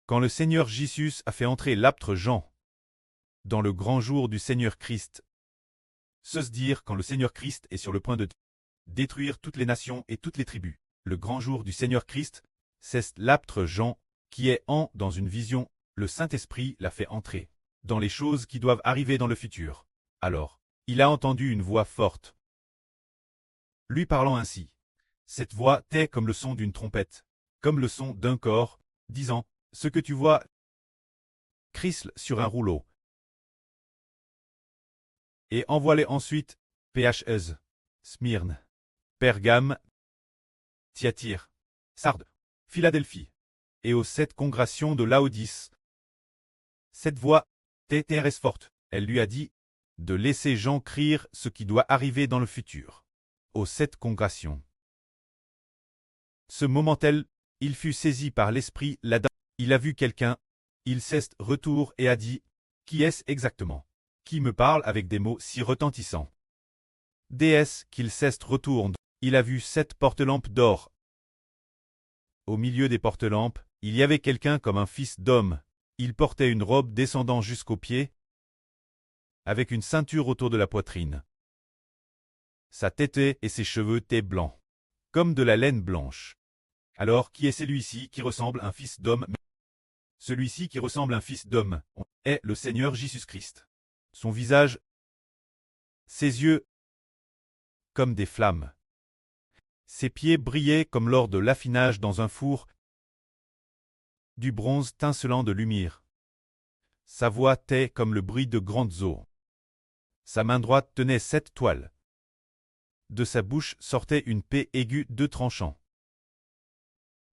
Quand le Seigneur Jésus a fait entrer l'apôtre Jean dans le grand jour du Seigneur Christ, se dire quand le Seigneur Christ est sur le point de détruire toutes les nations et toutes les tribus. Le grand jour du Seigneur Christ, c'est l'apôtre Jean qui est dans une vision, le Saint-Esprit l'a fait entrer dans les choses qui doivent arriver dans le futur. Alors, il a entendu une voix forte, lui parlant ainsi. Cette voix était comme le son d'une trompette, comme le son d'un corps, disant, ce que tu vois, Christ sur un rouleau. Et envoie-les ensuite, Phes, Smyrne, Pergame, Thyatire, Sardes, Philadelphie, et aux 7 congrégations de Laodice. Cette voix était très forte. Elle lui a dit de laisser Jean écrire ce qui doit arriver dans le futur. Aux 7 congrégations. Ce moment-là, il fut saisi par l'esprit là-dedans. Il a vu quelqu'un, il s'est retourné et a dit, qui est-ce exactement, qui me parle avec des mots si retentissants? Déesse qu'il s'est retourne, il a vu 7 porte-lampes d'or. Au milieu des porte-lampes, il y avait quelqu'un comme un fils d'homme. Il portait une robe descendant jusqu'aux pieds, avec une ceinture autour de la poitrine. Sa tête et ses cheveux étaient blancs, comme de la laine blanche. Alors, qui est celui-ci qui ressemble à un fils d'homme? Celui-ci qui ressemble à un fils d'homme est le Seigneur Jésus-Christ. Son visage, ses yeux, comme des flammes. Ses pieds brillaient comme lors de l'affinage dans un four, du bronze tincelant de lumière. Sa voix était comme le bruit de grandes eaux. Sa main droite tenait 7 toiles. De sa bouche sortait une paix aiguë 2 tranchants.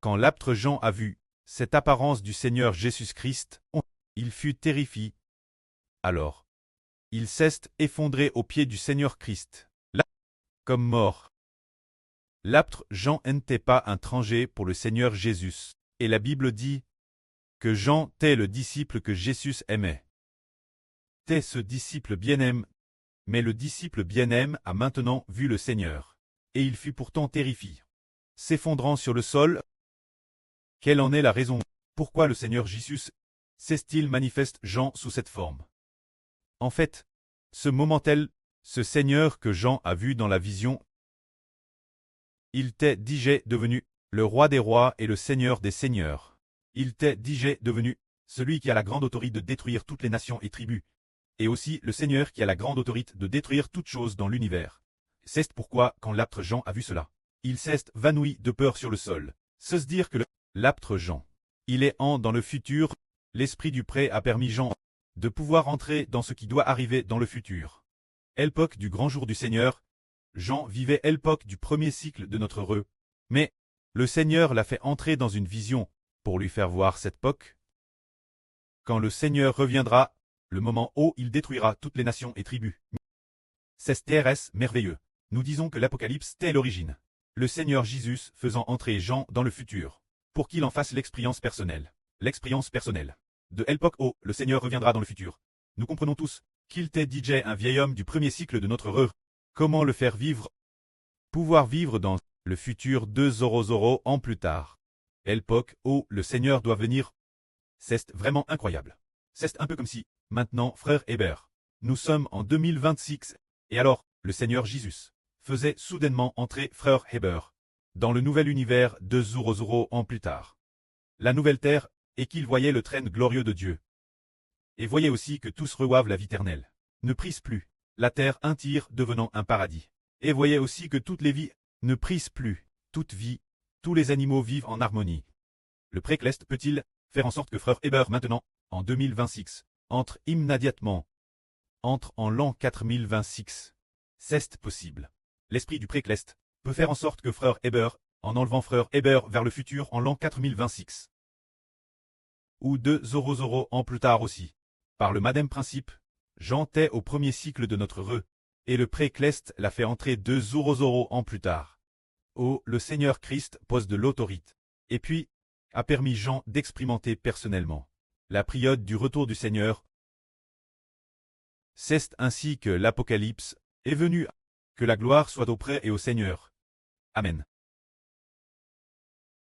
Quand l'apôtre Jean a vu cette apparence du Seigneur Jésus-Christ, il fut terrifié. Alors, il s'est effondré aux pieds du Seigneur Christ, là, comme mort. L'apôtre Jean n'était pas un étranger pour le Seigneur Jésus, et la Bible dit que Jean était le disciple que Jésus aimait. T'es ce disciple bien-aimé, mais le disciple bien-aimé a maintenant vu le Seigneur, et il fut pourtant terrifié. S'effondrant sur le sol, quelle en est la raison? Pourquoi le Seigneur Jésus s'est-il manifeste Jean sous cette forme? En fait, ce moment-là, ce Seigneur que Jean a vu dans la vision, il était déjà devenu le roi des rois et le Seigneur des seigneurs. Il était déjà devenu celui qui a la grande autorité de détruire toutes les nations et tribus, et aussi le Seigneur qui a la grande autorité de détruire toutes choses dans l'univers. C'est pourquoi, quand l'apôtre Jean a vu cela, il s'est évanoui de peur sur le sol. Se dire que l'apôtre Jean, il est dans le futur, l'esprit du prêt a permis Jean de pouvoir entrer dans ce qui doit arriver dans le futur. L'époque du grand jour du Seigneur, Jean vivait l'époque du premier cycle de notre heureux, mais le Seigneur l'a fait entrer dans une vision pour lui faire voir cette époque. Quand le Seigneur reviendra, le moment où il détruira toutes les nations et tribus. C'est TRS merveilleux. Nous disons que l'Apocalypse est l'origine. Le Seigneur Jésus faisant entrer Jean dans le futur, pour qu'il en fasse l'expérience personnelle. L'expérience personnelle. De l'époque où le Seigneur reviendra dans le futur. Nous comprenons tous qu'il était DJ un vieil homme du premier cycle de notre heureux. Comment le faire vivre? Pouvoir vivre dans le futur 200 ans plus tard. L'époque où le Seigneur doit venir. C'est vraiment incroyable. C'est un peu comme si, maintenant, frère Hébert, nous sommes en 2026, et alors, le Seigneur Jésus faisait soudainement entrer frère Hébert dans le nouvel univers 200 ans plus tard. La nouvelle terre, et qu'il voyait le traîne glorieux de Dieu. Et voyait aussi que tous reçoivent la vie éternelle. Ne prise plus, la terre intire devenant un paradis. Et voyait aussi que toutes les vies ne prisent plus, toute vie, tous les animaux vivent en harmonie. Le précleste peut-il faire en sorte que frère Hébert maintenant, en 2026, entre immédiatement, entre en l'an 4026? C'est possible. L'esprit du précleste peut faire en sorte que frère Hébert, en enlevant frère Hébert vers le futur en l'an 4026. Ou 200 ans plus tard aussi. Par le même principe, Jean était au premier cycle de notre heureux, et le précleste l'a fait entrer 200 ans plus tard. Oh, le Seigneur Christ pose de l'autorité. Et puis, a permis Jean d'expérimenter personnellement la période du retour du Seigneur. C'est ainsi que l'Apocalypse est venu, que la gloire soit auprès et au Seigneur. Amen.